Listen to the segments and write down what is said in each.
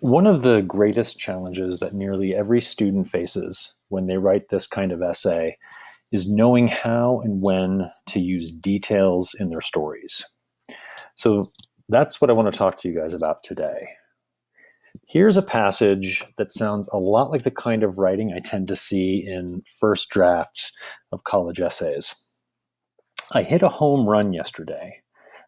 One of the greatest challenges that nearly every student faces when they write this kind of essay is knowing how and when to use details in their stories. So that's what I want to talk to you guys about today. Here's a passage that sounds a lot like the kind of writing I tend to see in first drafts of college essays. I hit a home run yesterday.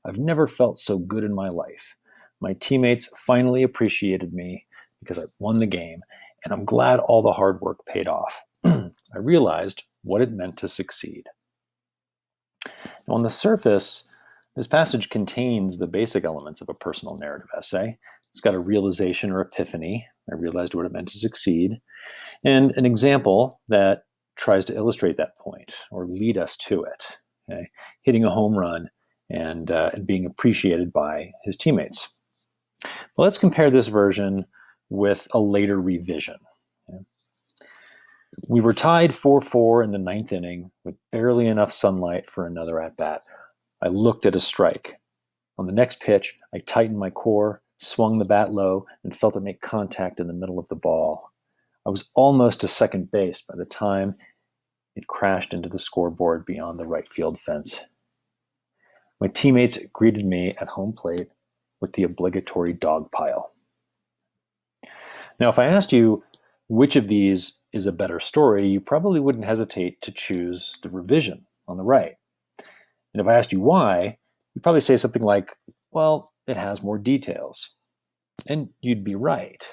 I've never felt so good in my life. My teammates finally appreciated me because I won the game, and I'm glad all the hard work paid off. I realized what it meant to succeed. Now, on the surface, this passage contains the basic elements of a personal narrative essay. It's got a realization or epiphany. I realized what it meant to succeed, and an example that tries to illustrate that point or lead us to it. Okay? Hitting a home run and being appreciated by his teammates. But let's compare this version with a later revision. Okay? We were tied 4-4 in the ninth inning with barely enough sunlight for another at bat. I looked at a strike. On the next pitch, I tightened my core, swung the bat low, and felt it make contact in the middle of the ball. I was almost to second base by the time it crashed into the scoreboard beyond the right field fence. My teammates greeted me at home plate with the obligatory dog pile. Now, if I asked you which of these is a better story, you probably wouldn't hesitate to choose the revision on the right. And if I asked you why, you'd probably say something like, well, it has more details. And you'd be right.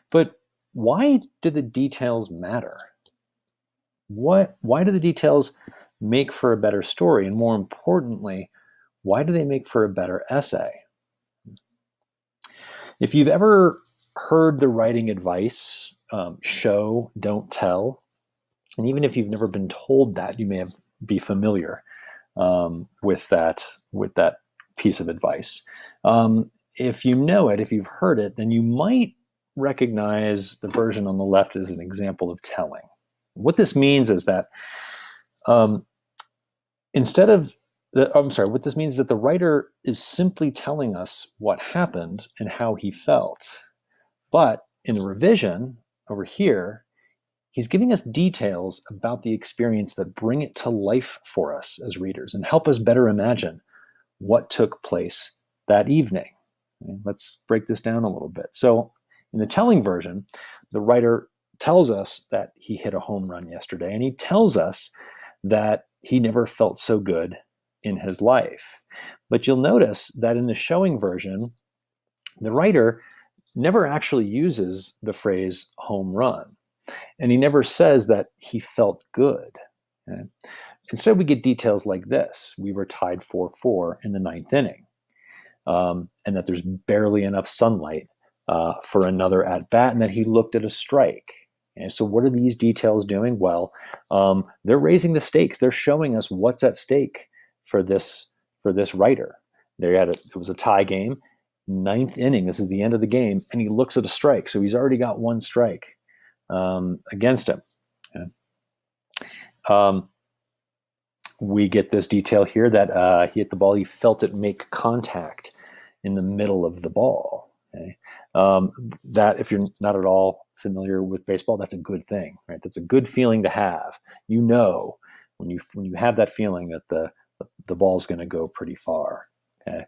But why do the details matter? Why do the details make for a better story? And more importantly, why do they make for a better essay? If you've ever heard the writing advice, show, don't tell, and even if you've never been told that, you may be familiar with that piece of advice. If you know it, if you've heard it, then you might recognize the version on the left as an example of telling. What this means is that what this means is that the writer is simply telling us what happened and how he felt. But in the revision over here, he's giving us details about the experience that bring it to life for us as readers and help us better imagine what took place that evening. Let's break this down a little bit. So in the telling version, the writer tells us that he hit a home run yesterday, and he tells us that he never felt so good in his life. But you'll notice that in the showing version, the writer never actually uses the phrase home run, and he never says that he felt good. Okay? Instead, we get details like this. We were tied 4-4 in the ninth inning, and that there's barely enough sunlight for another at bat, and that he looked at a strike. And so what are these details doing? Well, they're raising the stakes. They're showing us what's at stake for this writer. It was a tie game, ninth inning. This is the end of the game, and he looks at a strike. So he's already got one strike against him. Okay. We get this detail here that he hit the ball. He felt it make contact in the middle of the ball. Okay. That, if you're not at all familiar with baseball, that's a good thing, right? That's a good feeling to have. You know, when you have that feeling that the ball's going to go pretty far. Okay.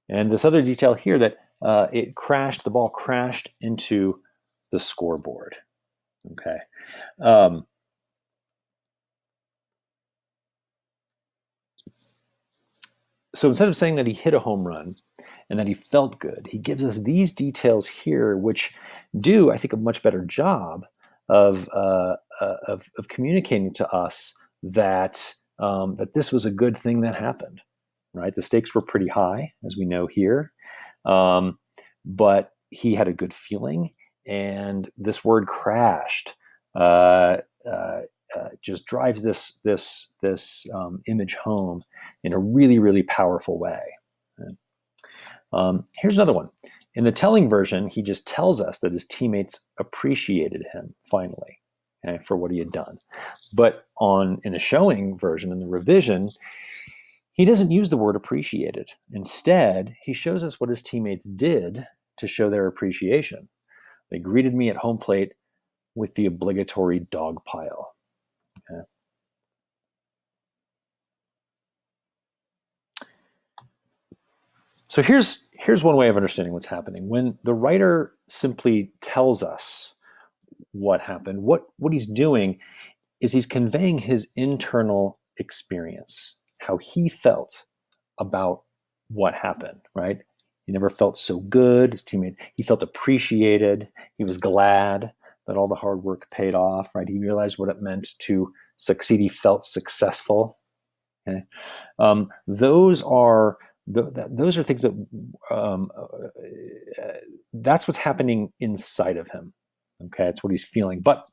And this other detail here that the ball crashed into the scoreboard. Okay. So instead of saying that he hit a home run and that he felt good, he gives us these details here, which do, I think, a much better job of communicating to us that that this was a good thing that happened. Right, the stakes were pretty high, as we know here, but he had a good feeling, and this word "crashed" just drives this image home in a really, really powerful way. Here's another one. In the telling version, he just tells us that his teammates appreciated him finally, for what he had done. But in the showing version, in the revision, He doesn't use the word appreciated. Instead, he shows us what his teammates did to show their appreciation. They greeted me at home plate with the obligatory dog pile. Okay. So here's one way of understanding what's happening. When the writer simply tells us what happened, what he's doing is he's conveying his internal experience, how he felt about what happened, right? He never felt so good. His teammate, he felt appreciated. He was glad that all the hard work paid off, right? He realized what it meant to succeed. He felt successful. Okay? Those are things that that's what's happening inside of him. Okay, it's what he's feeling. But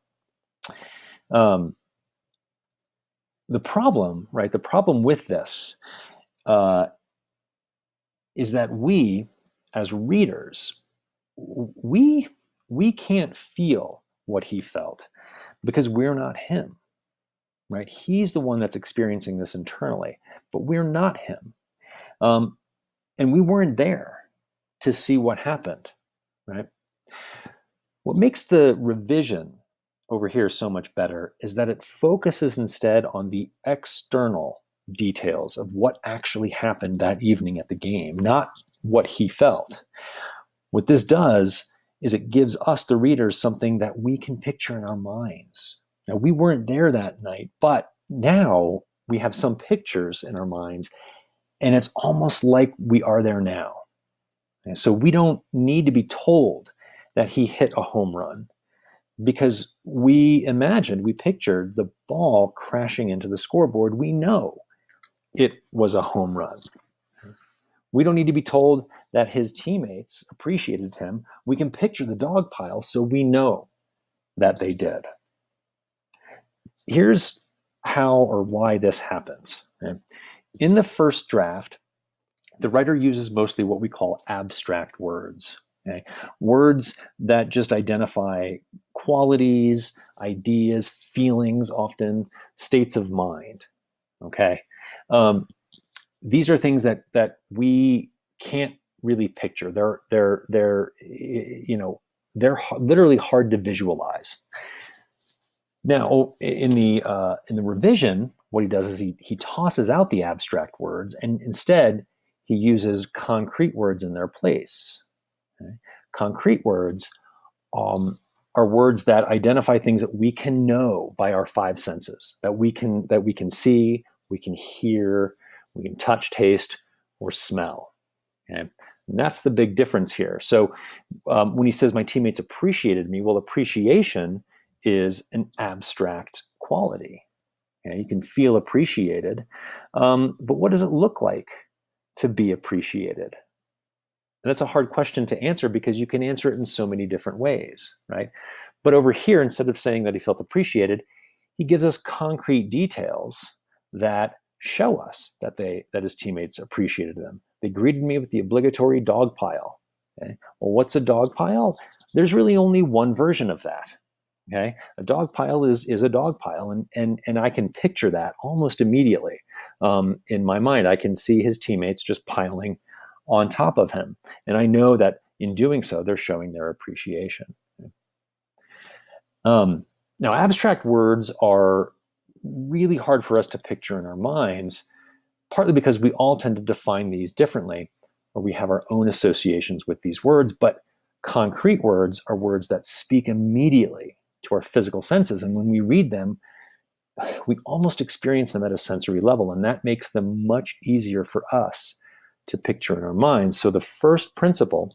the problem, right? The problem with this is that we, as readers, we can't feel what he felt because we're not him, right? He's the one that's experiencing this internally, but we're not him. And we weren't there to see what happened, right? What makes the revision over here so much better is that it focuses instead on the external details of what actually happened that evening at the game, not what he felt. What this does is it gives us, the readers, something that we can picture in our minds. Now, we weren't there that night, but now we have some pictures in our minds, and it's almost like we are there now. And so we don't need to be told that he hit a home run because we pictured the ball crashing into the scoreboard. We know it was a home run. We don't need to be told that his teammates appreciated him. We can picture the dog pile, so we know that they did. Here's how or why this happens. Okay? In the first draft, the writer uses mostly what we call abstract words. Okay? Words that just identify qualities, ideas, feelings, often states of mind. Okay, these are things that we can't really picture. They're literally hard to visualize. Now, in the revision, what he does is he tosses out the abstract words, and instead he uses concrete words in their place. Okay? Concrete words are words that identify things that we can know by our five senses, that we can see, we can hear, we can touch, taste, or smell. Okay? And that's the big difference here. So when he says my teammates appreciated me, well, appreciation is an abstract quality. Okay? You can feel appreciated, but what does it look like to be appreciated? And that's a hard question to answer because you can answer it in so many different ways, right? But over here, instead of saying that he felt appreciated, he gives us concrete details that show us that his teammates appreciated them. They greeted me with the obligatory dog pile. Okay? Well, what's a dog pile? There's really only one version of that. Okay, a dog pile is a dog pile, and I can picture that almost immediately in my mind. I can see his teammates just piling on top of him, and I know that in doing so, they're showing their appreciation. Now, abstract words are really hard for us to picture in our minds, partly because we all tend to define these differently, or we have our own associations with these words. But concrete words are words that speak immediately to our physical senses. And when we read them, we almost experience them at a sensory level, and that makes them much easier for us to picture in our minds. So the first principle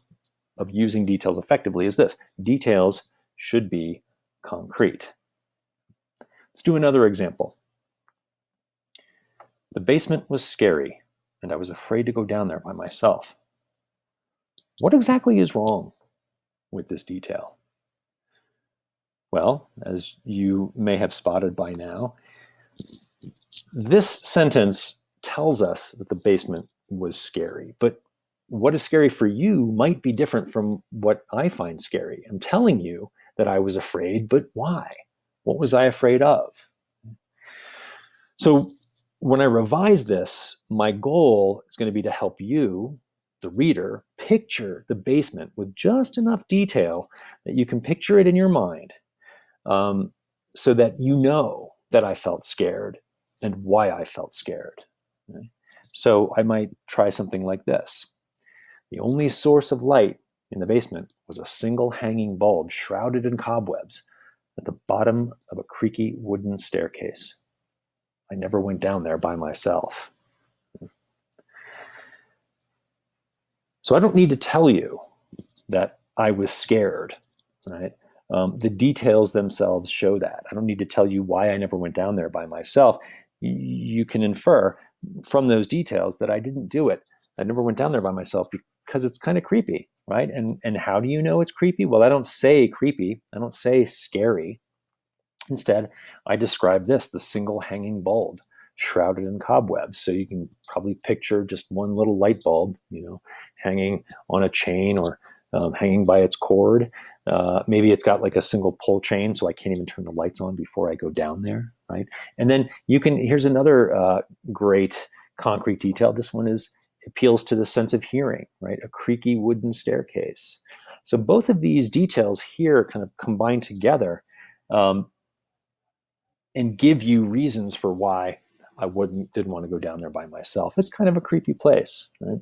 of using details effectively is this: details should be concrete. Let's do another example. The basement was scary, and I was afraid to go down there by myself. What exactly is wrong with this detail? Well, as you may have spotted by now, this sentence tells us that the basement was scary, but what is scary for you might be different from what I find scary. I'm telling you that I was afraid, but why? What was I afraid of? So when I revise this, my goal is going to be to help you, the reader, picture the basement with just enough detail that you can picture it in your mind, so that you know that I felt scared and why I felt scared. Okay? So I might try something like this. The only source of light in the basement was a single hanging bulb shrouded in cobwebs at the bottom of a creaky wooden staircase. I never went down there by myself. So I don't need to tell you that I was scared, right? The details themselves show that. I don't need to tell you why I never went down there by myself. You can infer from those details that I didn't do it. I never went down there by myself because it's kind of creepy, right? And how do you know it's creepy? Well, I don't say creepy. I don't say scary. Instead, I describe this, the single hanging bulb shrouded in cobwebs. So you can probably picture just one little light bulb, hanging on a chain or hanging by its cord. Maybe it's got like a single pull chain, so I can't even turn the lights on before I go down there, right? And then here's another great concrete detail. This one appeals to the sense of hearing, right? A creaky wooden staircase. So both of these details here kind of combine together, and give you reasons for why I didn't want to go down there by myself. It's kind of a creepy place, right?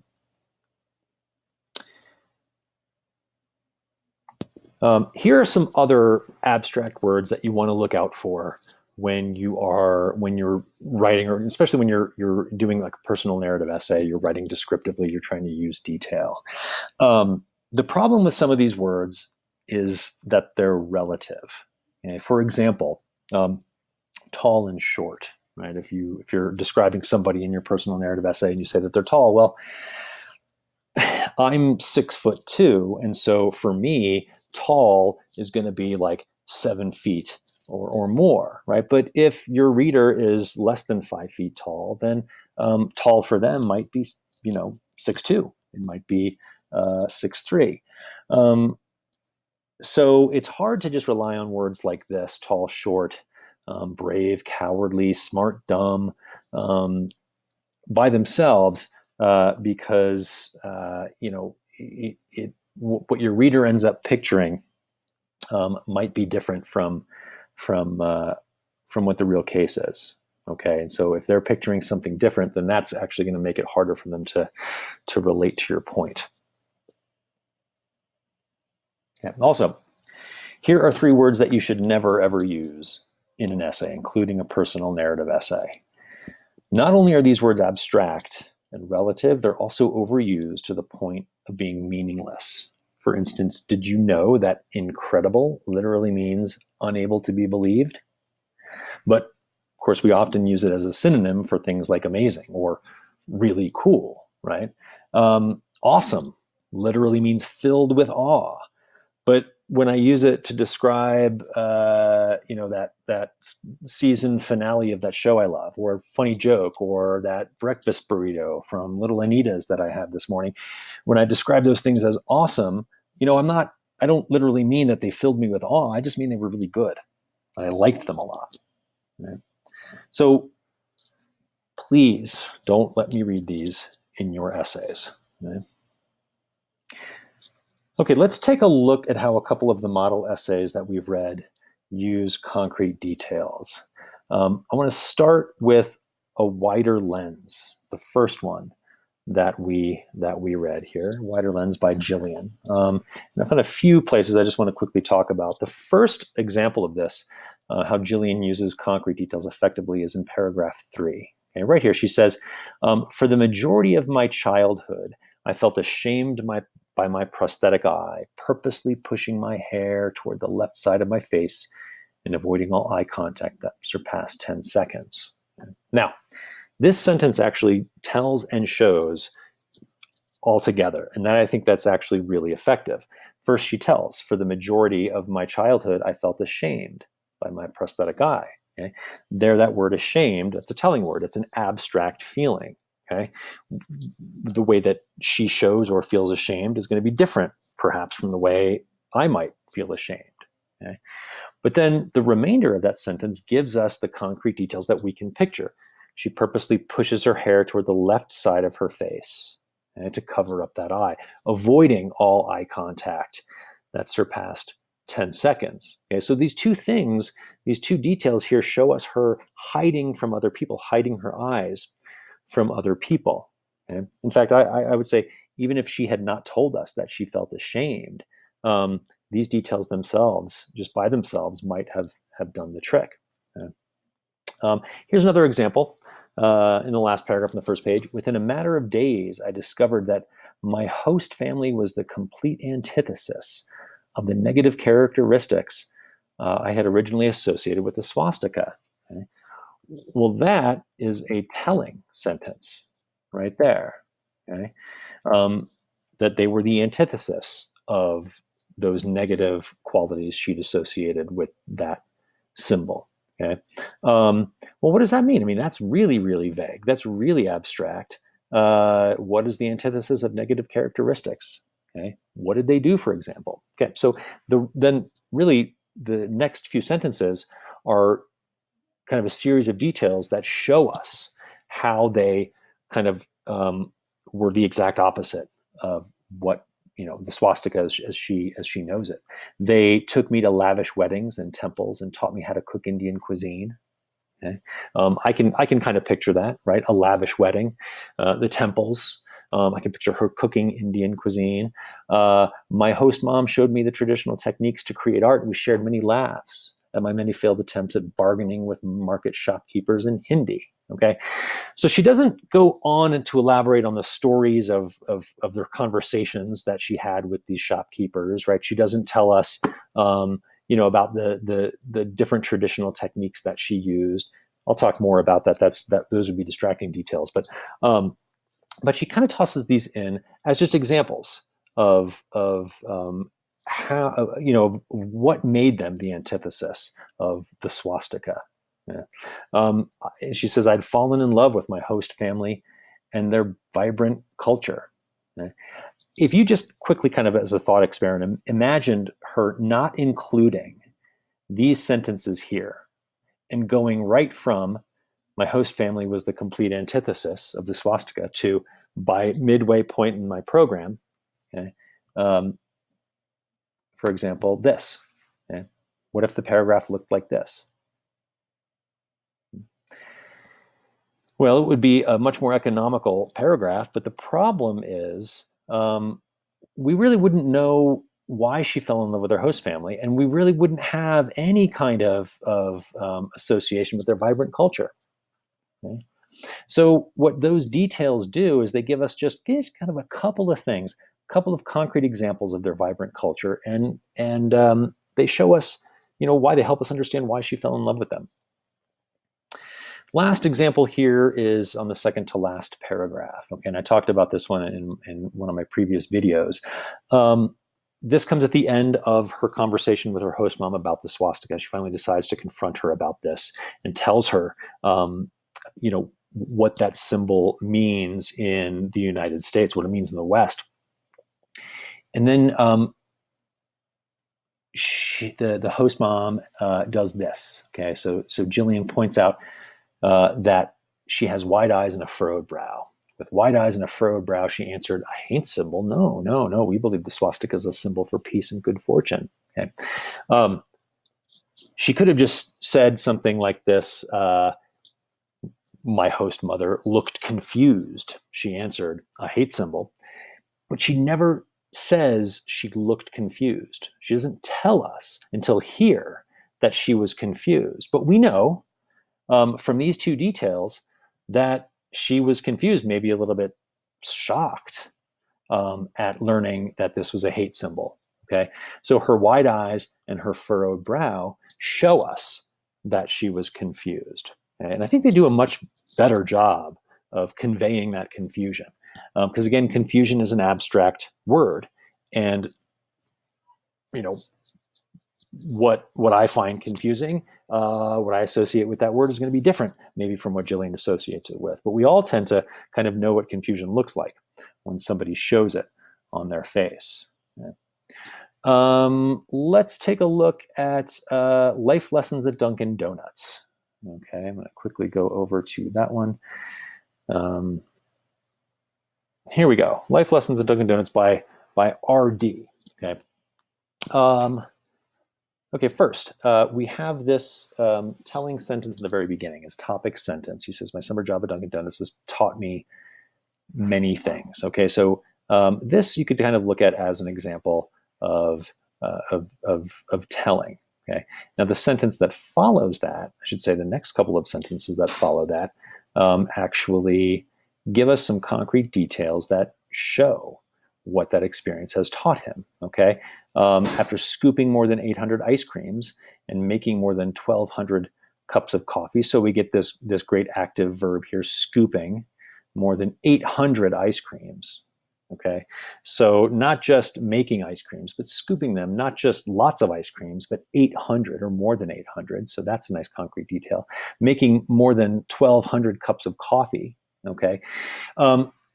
Here are some other abstract words that you want to look out for when you're writing, or especially when you're doing like a personal narrative essay. You're writing descriptively. You're trying to use detail. The problem with some of these words is that they're relative. Okay? For example, tall and short. Right? If you're describing somebody in your personal narrative essay and you say that they're tall, well, I'm 6'2", and so for me, tall is going to be like 7 feet or more, right? But if your reader is less than 5 feet tall, then tall for them might be 6'2". It might be 6'3". So it's hard to just rely on words like this: tall, short, brave, cowardly, smart, dumb, by themselves, because what your reader ends up picturing might be different from what the real case is. Okay, and so if they're picturing something different, then that's actually going to make it harder for them to relate to your point. Yeah. Also, here are 3 words that you should never ever use in an essay, including a personal narrative essay. Not only are these words abstract and relative, they're also overused to the point of being meaningless. For instance, did you know that incredible literally means unable to be believed? But of course, we often use it as a synonym for things like amazing or really cool, right? Awesome literally means filled with awe. But when I use it to describe, that season finale of that show I love, or a funny joke, or that breakfast burrito from Little Anita's that I had this morning, when I describe those things as awesome, I don't literally mean that they filled me with awe. I just mean they were really good. I liked them a lot. Right? So please don't let me read these in your essays. Right? Okay, let's take a look at how a couple of the model essays that we've read use concrete details. I want to start with A Wider Lens, the first one that we read here, Wider Lens by Jillian. And I found a few places I just want to quickly talk about. The first example of this, how Jillian uses concrete details effectively, is in paragraph 3. Okay, right here, she says, for the majority of my childhood, I felt ashamed by my prosthetic eye, purposely pushing my hair toward the left side of my face and avoiding all eye contact that surpassed 10 seconds. Now, this sentence actually tells and shows all together, and I think that's actually really effective. First, she tells, for the majority of my childhood, I felt ashamed by my prosthetic eye. Okay? There, that word ashamed, that's a telling word. It's an abstract feeling. Okay, the way that she shows or feels ashamed is going to be different, perhaps, from the way I might feel ashamed. Okay? But then the remainder of that sentence gives us the concrete details that we can picture. She purposely pushes her hair toward the left side of her face, okay, to cover up that eye, avoiding all eye contact that surpassed 10 seconds. Okay, so these two things, these two details here show us her hiding from other people, hiding her eyes from other people. Okay? In fact, I would say even if she had not told us that she felt ashamed, these details themselves, just by themselves, might have done the trick. Okay? Here's another example in the last paragraph on the first page. Within a matter of days, I discovered that my host family was the complete antithesis of the negative characteristics I had originally associated with the swastika. Okay? Well, that is a telling sentence right there. Okay? That they were the antithesis of those negative qualities she'd associated with that symbol. Okay. Well, what does that mean? I mean, that's really, really vague. That's really abstract. What is the antithesis of negative characteristics? Okay. What did they do, for example? Okay. So then really the next few sentences are kind of a series of details that show us how they kind of were the exact opposite of what the swastika as she knows it. They took me to lavish weddings and temples and taught me how to cook Indian cuisine. Okay? I can kind of picture that, right? A lavish wedding, the temples. I can picture her cooking Indian cuisine. My host mom showed me the traditional techniques to create art, and we shared many laughs at my many failed attempts at bargaining with market shopkeepers in Hindi. Okay, so she doesn't go on to elaborate on the stories of their conversations that she had with these shopkeepers, right? She doesn't tell us, about the different traditional techniques that she used. I'll talk more about that. Those would be distracting details, but she kind of tosses these in as just examples of how what made them the antithesis of the swastika. Yeah. She says, I'd fallen in love with my host family and their vibrant culture. Okay. If you just quickly, kind of as a thought experiment, imagined her not including these sentences here and going right from my host family was the complete antithesis of the swastika to by midway point in my program, okay, for example, this. Okay. What if the paragraph looked like this? Well, it would be a much more economical paragraph, but the problem is we really wouldn't know why she fell in love with her host family, and we really wouldn't have any kind of association with their vibrant culture. Okay? So what those details do is they give us just kind of a couple of things, a couple of concrete examples of their vibrant culture, and they show us, why they help us understand why she fell in love with them. Last example here is on the second to last paragraph. Okay, and I talked about this one in one of my previous videos. This comes at the end of her conversation with her host mom about the swastika. She finally decides to confront her about this and tells her, what that symbol means in the United States, what it means in the West. And then the host mom does this. Okay, so Jillian points out that she has wide eyes and a furrowed brow. With wide eyes and a furrowed brow, she answered, a hate symbol? No. We believe the swastika is a symbol for peace and good fortune. Okay. She could have just said something like this. My host mother looked confused. She answered, a hate symbol. But she never says she looked confused. She doesn't tell us until here that she was confused. But we know from these two details that she was confused, maybe a little bit shocked at learning that this was a hate symbol. Okay, so her wide eyes and her furrowed brow show us that she was confused. Okay? And I think they do a much better job of conveying that confusion. Because again, confusion is an abstract word. And, what I find confusing, what I associate with that word is going to be different maybe from what Jillian associates it with. But we all tend to kind of know what confusion looks like when somebody shows it on their face. Okay. Let's take a look at life lessons at Dunkin' Donuts. Okay, I'm going to quickly go over to that one. Here we go. Life Lessons in Dunkin' Donuts by RD. Okay. Okay, first, we have this telling sentence in the very beginning, his topic sentence. He says, my summer job at Dunkin' Donuts has taught me many things. Okay, so this you could kind of look at as an example of, telling. Okay, now the sentence that follows that, I should say the next couple of sentences that follow that, actually give us some concrete details that show what that experience has taught him. Okay, after scooping more than 800 ice creams and making more than 1,200 cups of coffee, so we get this great active verb here, scooping more than 800 ice creams. Okay, so not just making ice creams, but scooping them, not just lots of ice creams, but 800 or more than 800. So that's a nice concrete detail. Making more than 1,200 cups of coffee. Okay,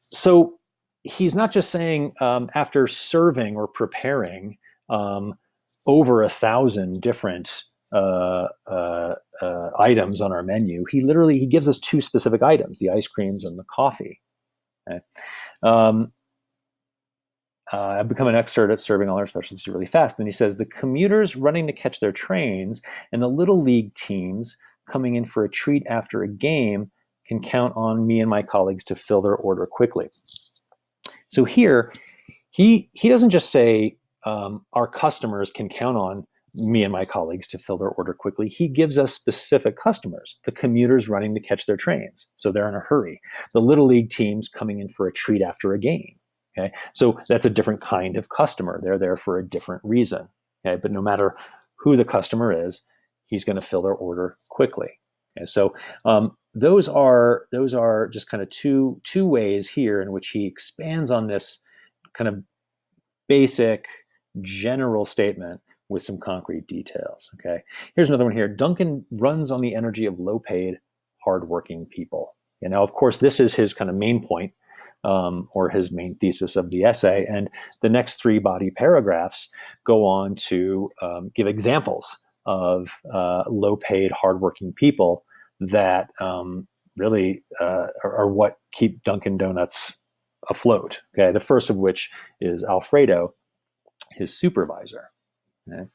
so he's not just saying after serving or preparing over 1,000 different items on our menu. He gives us two specific items: the ice creams and the coffee. Okay? I've become an expert at serving all our specialties really fast. Then he says the commuters running to catch their trains and the little league teams coming in for a treat after a game can count on me and my colleagues to fill their order quickly. So here, he doesn't just say our customers can count on me and my colleagues to fill their order quickly. He gives us specific customers: the commuters running to catch their trains, so they're in a hurry; the little league teams coming in for a treat after a game. Okay, so that's a different kind of customer. They're there for a different reason. Okay, but no matter who the customer is, he's going to fill their order quickly. Okay, so those are just kind of two ways here in which he expands on this kind of basic general statement with some concrete details. Okay, here's another one here. Dunkin' runs on the energy of low-paid, hardworking people. And now, of course, this is his kind of main point, or his main thesis of the essay. And the next three body paragraphs go on to give examples of low-paid, hardworking people that really are what keep Dunkin' Donuts afloat. Okay, the first of which is Alfredo, his supervisor. Okay?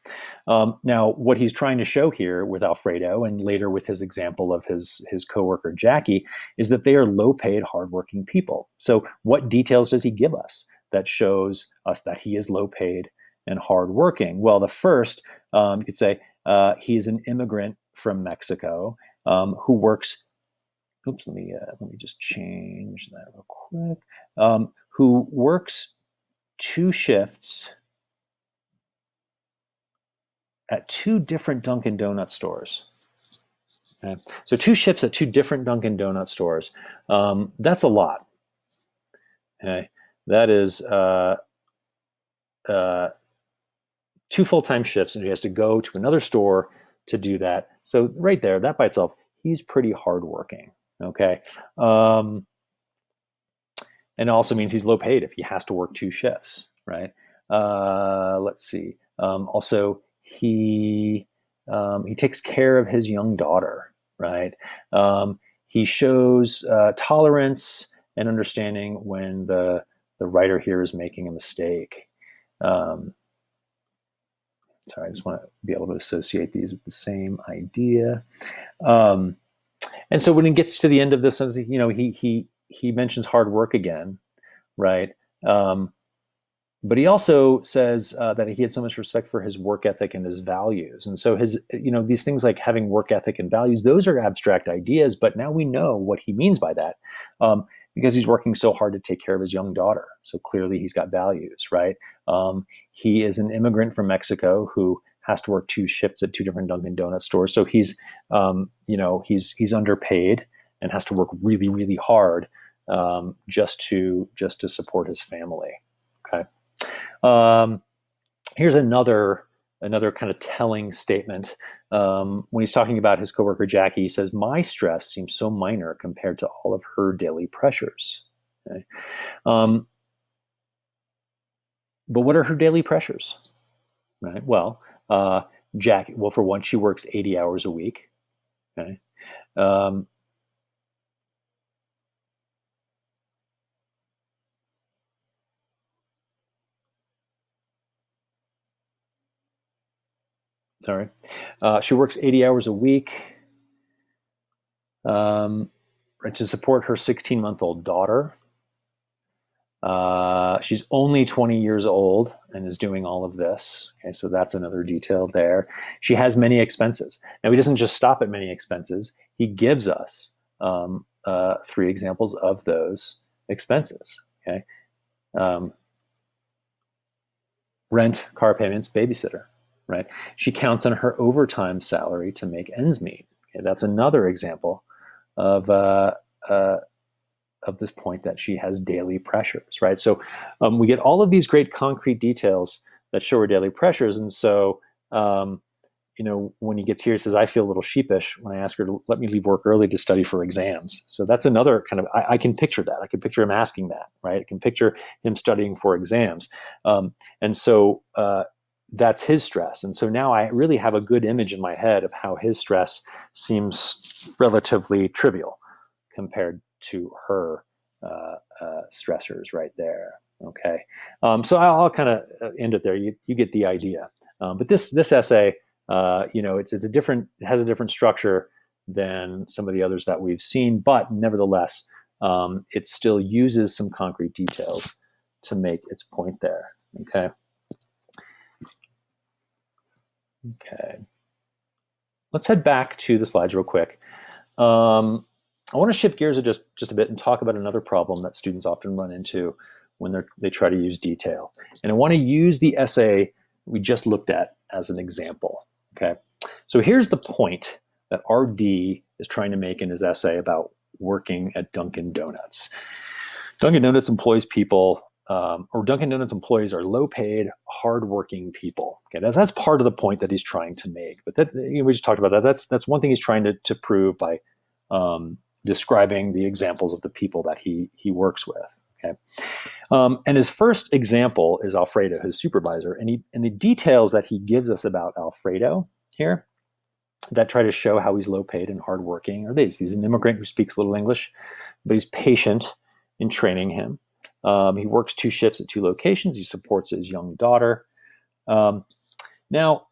Now, what he's trying to show here with Alfredo, and later with his example of his coworker Jackie, is that they are low-paid, hardworking people. So, what details does he give us that shows us that he is low-paid and hardworking? Well, the first, you could say, he's an immigrant from Mexico who works. Oops, let me just change that real quick. Who works 2 shifts at 2 different Dunkin' Donut stores. Okay? So 2 shifts at 2 different Dunkin' Donut stores. That's a lot. Okay? That is 2 full-time shifts, and he has to go to another store to do that. So right there, that by itself, he's pretty hardworking. Okay. And it also means he's low paid if he has to work 2 shifts, right? Let's see. Also, he takes care of his young daughter, right? He shows tolerance and understanding when the writer here is making a mistake. Sorry, I just want to be able to associate these with the same idea. And so when he gets to the end of this, you know, he mentions hard work again, right? But he also says that he had so much respect for his work ethic and his values. And so his, you know, these things like having work ethic and values, those are abstract ideas, but now we know what he means by that because he's working so hard to take care of his young daughter. So clearly he's got values, right? He is an immigrant from Mexico who has to work 2 shifts at 2 different Dunkin' Donut stores. So he's, you know, he's underpaid and has to work really, really hard just to support his family. Okay. Here's another kind of telling statement. When he's talking about his coworker Jackie, he says, "My stress seems so minor compared to all of her daily pressures." Okay. But what are her daily pressures? Right. Well, Jackie. Well, for one, she works 80 hours a week. Okay. Um, sorry. She works 80 hours a week um, to support her 16-month-old daughter. She's only 20 years old and is doing all of this. Okay, so that's another detail there. She has many expenses. Now, he doesn't just stop at many expenses. He gives us 3 examples of those expenses. Okay, um, rent, car payments, babysitter. Right. She counts on her overtime salary to make ends meet. Okay, that's another example of uh, of this point that she has daily pressures, right? So we get all of these great concrete details that show her daily pressures. And so, when he gets here, he says, I feel a little sheepish when I ask her to let me leave work early to study for exams. So that's another kind of, I can picture that. I can picture him asking that, right? I can picture him studying for exams. And so that's his stress. And so now I really have a good image in my head of how his stress seems relatively trivial compared to her stressors right there. Okay, so I'll kind of end it there. You get the idea. But this essay, it's a different, it has a different structure than some of the others that we've seen, but nevertheless, it still uses some concrete details to make its point there. Okay. Okay. Let's head back to the slides real quick. I want to shift gears just a bit and talk about another problem that students often run into when they try to use detail. And I want to use the essay we just looked at as an example. Okay, so here's the point that RD is trying to make in his essay about working at Dunkin' Donuts. Dunkin' Donuts employs people, or Dunkin' Donuts employees are low-paid, hardworking people. Okay, that's part of the point that he's trying to make. But that, we just talked about that. That's one thing he's trying to prove by describing the examples of the people that he works with. Okay, and his first example is Alfredo, his supervisor, and the details that he gives us about Alfredo here that try to show how he's low-paid and hardworking are these. He's an immigrant who speaks little English, but he's patient in training him. He works 2 shifts at 2 locations. He supports his young daughter. Now,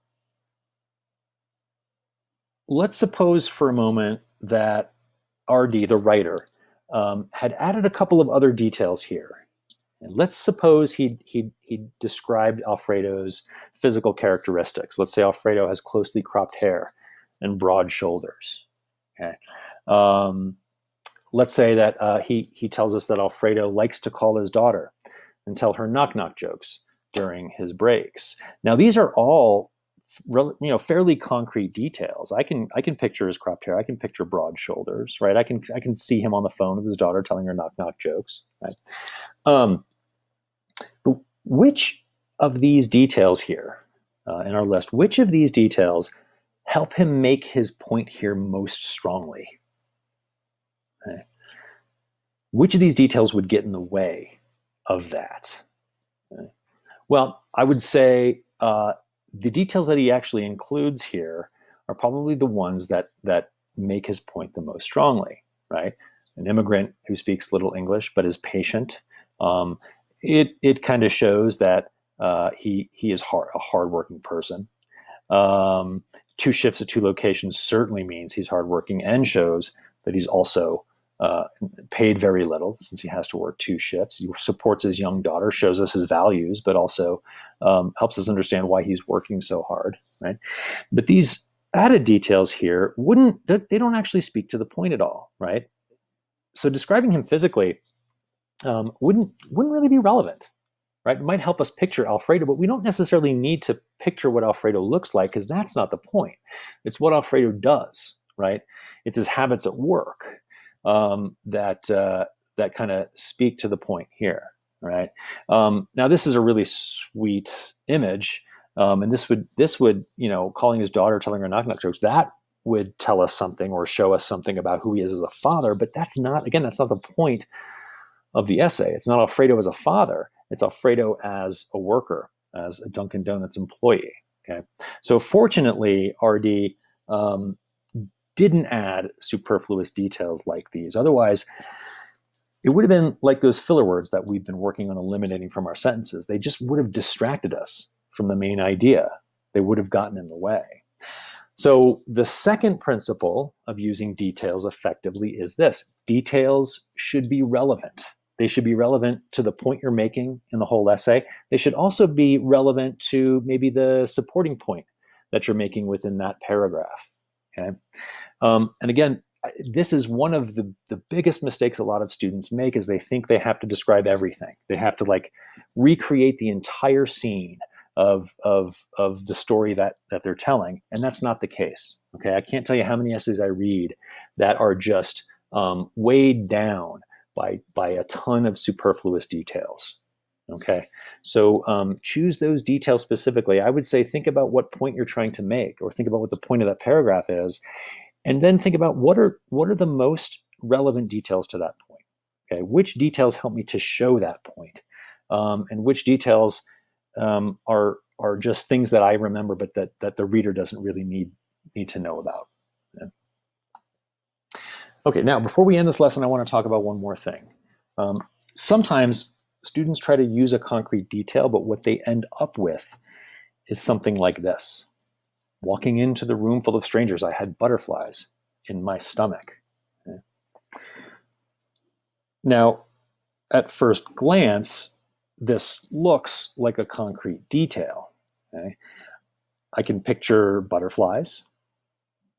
let's suppose for a moment that RD, the writer, had added a couple of other details here. And let's suppose he described Alfredo's physical characteristics. Let's say Alfredo has closely cropped hair and broad shoulders. Okay. Let's say that he tells us that Alfredo likes to call his daughter and tell her knock-knock jokes during his breaks. Now, these are all fairly concrete details. I can picture his cropped hair. I can picture broad shoulders, right? I can see him on the phone with his daughter telling her knock-knock jokes, right? But which of these details here in our list, which of these details help him make his point here most strongly? Okay. Which of these details would get in the way of that? Okay. Well, I would say the details that he actually includes here are probably the ones that make his point the most strongly, right? An immigrant who speaks little English but is patient. It kind of shows that he is a hardworking person. 2 shifts at 2 locations certainly means he's hardworking and shows that he's also paid very little since he has to work 2 shifts. He supports his young daughter, shows us his values, but also helps us understand why he's working so hard, right? But these added details here they don't actually speak to the point at all, right? So describing him physically wouldn't really be relevant, right? It might help us picture Alfredo, but we don't necessarily need to picture what Alfredo looks like because that's not the point. It's what Alfredo does, right? It's his habits at work that kind of speak to the point here, right? Now, this is a really sweet image, and this would calling his daughter, telling her knock-knock jokes, that would tell us something or show us something about who he is as a father. But that's not the point of the essay. It's not Alfredo as a father. It's Alfredo as a worker, as a Dunkin' Donuts employee. Okay, so fortunately, RD didn't add superfluous details like these. Otherwise, it would have been like those filler words that we've been working on eliminating from our sentences. They just would have distracted us from the main idea. They would have gotten in the way. So the second principle of using details effectively is this: details should be relevant. They should be relevant to the point you're making in the whole essay. They should also be relevant to maybe the supporting point that you're making within that paragraph. Okay. And again, this is one of the biggest mistakes a lot of students make, is they think they have to describe everything. They have to like recreate the entire scene of the story that they're telling, and that's not the case. Okay, I can't tell you how many essays I read that are just weighed down by a ton of superfluous details. Okay, so choose those details specifically. I would say think about what point you're trying to make, or think about what the point of that paragraph is, and then think about what are the most relevant details to that point. Okay, which details help me to show that point, and which details are just things that I remember, but that the reader doesn't really need to know about. Yeah. Okay, now before we end this lesson, I want to talk about one more thing. Sometimes students try to use a concrete detail, but what they end up with is something like this. Walking into the room full of strangers, I had butterflies in my stomach. Okay. Now, at first glance, this looks like a concrete detail. Okay? I can picture butterflies,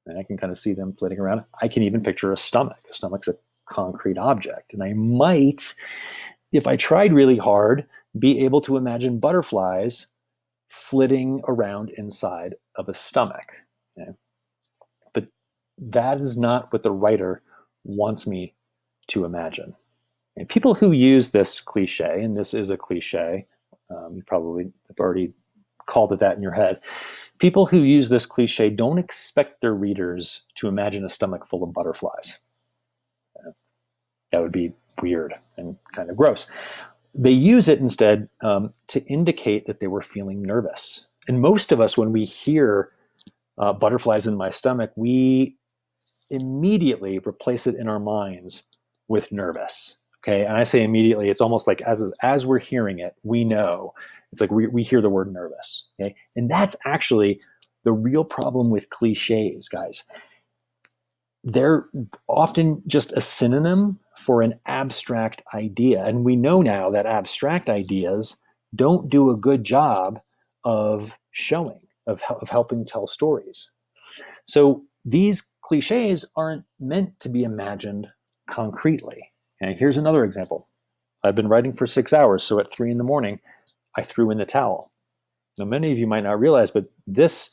and I can kind of see them flitting around. I can even picture a stomach. A stomach's a concrete object. And I might, if I tried really hard, be able to imagine butterflies flitting around inside of a stomach. Okay? But that is not what the writer wants me to imagine. And people who use this cliche, and this is a cliche, you probably have already called it that in your head. People who use this cliche don't expect their readers to imagine a stomach full of butterflies. That would be weird and kind of gross. They use it instead to indicate that they were feeling nervous. And most of us, when we hear butterflies in my stomach, we immediately replace it in our minds with nervous. Okay, and I say immediately, it's almost like as we're hearing it, we know. It's like we hear the word nervous. Okay, and that's actually the real problem with cliches, guys. They're often just a synonym for an abstract idea. And we know now that abstract ideas don't do a good job of showing, of helping tell stories. So these cliches aren't meant to be imagined concretely. And here's another example. I've been writing for 6 hours, so at 3 a.m, I threw in the towel. Now, many of you might not realize, but this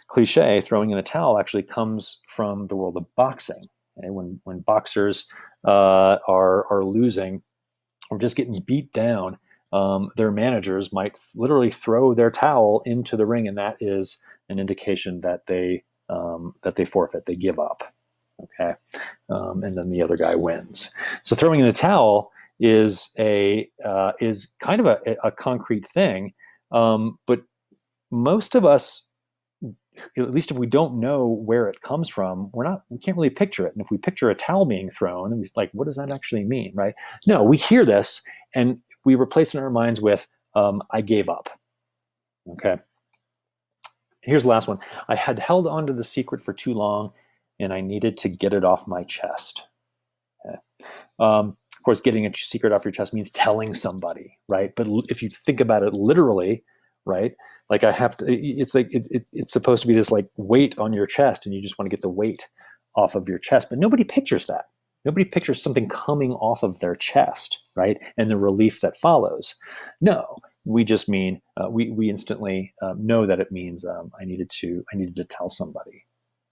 cliche, throwing in the towel, actually comes from the world of boxing. Okay? When boxers are losing or just getting beat down, their managers might literally throw their towel into the ring, and that is an indication that they forfeit, they give up. Okay, and then the other guy wins. So throwing in the towel is kind of a concrete thing, but most of us, at least if we don't know where it comes from, we can't really picture it. And if we picture a towel being thrown, and we're like, what does that actually mean, right? No, we hear this and we replace it in our minds with, I gave up. Okay. Here's the last one. I had held on to the secret for too long, and I needed to get it off my chest. Okay. Of course, getting a secret off your chest means telling somebody, right? But if you think about it literally, right? Like I have to, it's like, it's supposed to be this like weight on your chest, and you just want to get the weight off of your chest. But nobody pictures that. Nobody pictures something coming off of their chest, right? And the relief that follows. No, we just mean, we instantly know that it means I needed to tell somebody.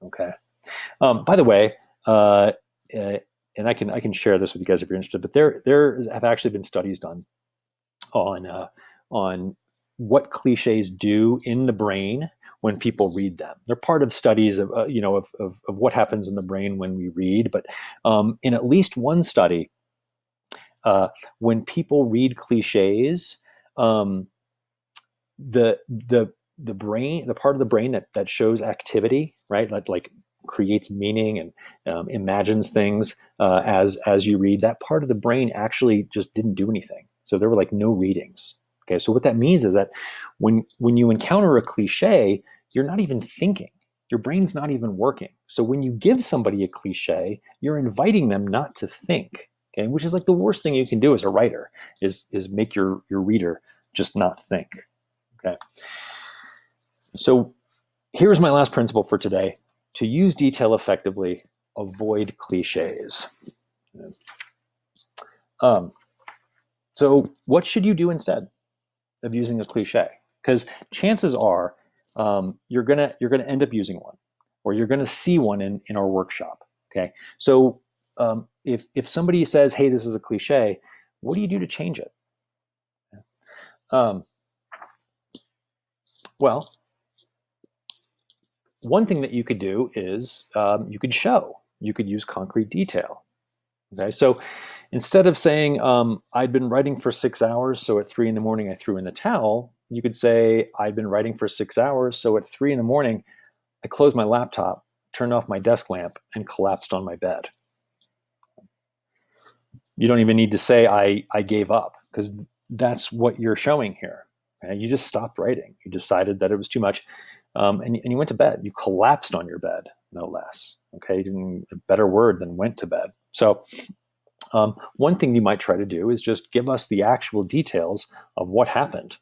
Okay. By the way, and I can share this with you guys if you're interested, but there have actually been studies done on what cliches do in the brain when people read them. They're part of studies of what happens in the brain when we read. But in at least one study, when people read cliches, the brain, the part of the brain that shows activity, right? Like creates meaning and imagines things as you read, that part of the brain actually just didn't do anything. So there were like no readings. Okay, so what that means is that when you encounter a cliche, you're not even thinking. Your brain's not even working. So when you give somebody a cliche, you're inviting them not to think. Okay, which is like the worst thing you can do as a writer is make your reader just not think. Okay. So here's my last principle for today. To use detail effectively, avoid cliches. So what should you do instead of using a cliche? Because chances are you're gonna end up using one, or you're gonna see one in our workshop. Okay, so if somebody says, "Hey, this is a cliche," what do you do to change it? Well, one thing that you could do is you could show. You could use concrete detail. Okay, so instead of saying, I'd been writing for 6 hours, so at 3 in the morning I threw in the towel, you could say, I'd been writing for 6 hours, so at 3 in the morning I closed my laptop, turned off my desk lamp, and collapsed on my bed. You don't even need to say, I gave up, because that's what you're showing here. Okay? You just stopped writing. You decided that it was too much, and you went to bed. You collapsed on your bed, no less. Okay, a better word than went to bed. So one thing you might try to do is just give us the actual details of what happened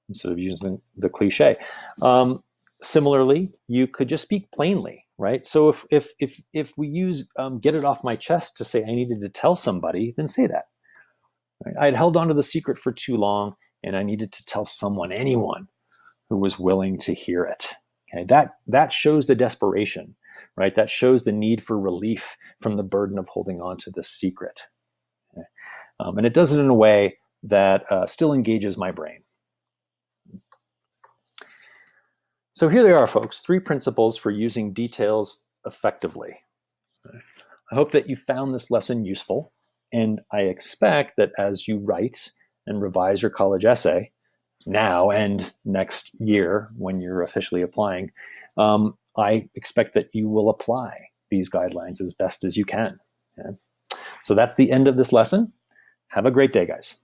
instead of using the cliche. Similarly, you could just speak plainly, right? So if we use get it off my chest to say I needed to tell somebody, then say that. Right? I had held on to the secret for too long, and I needed to tell someone, anyone who was willing to hear it. Okay? That shows the desperation, right? That shows the need for relief from the burden of holding on to the secret. Okay? And it does it in a way that still engages my brain. So here they are, folks, 3 principles for using details effectively. I hope that you found this lesson useful, and I expect that as you write and revise your college essay, now and next year when you're officially applying, I expect that you will apply these guidelines as best as you can. Okay? So that's the end of this lesson. Have a great day, guys.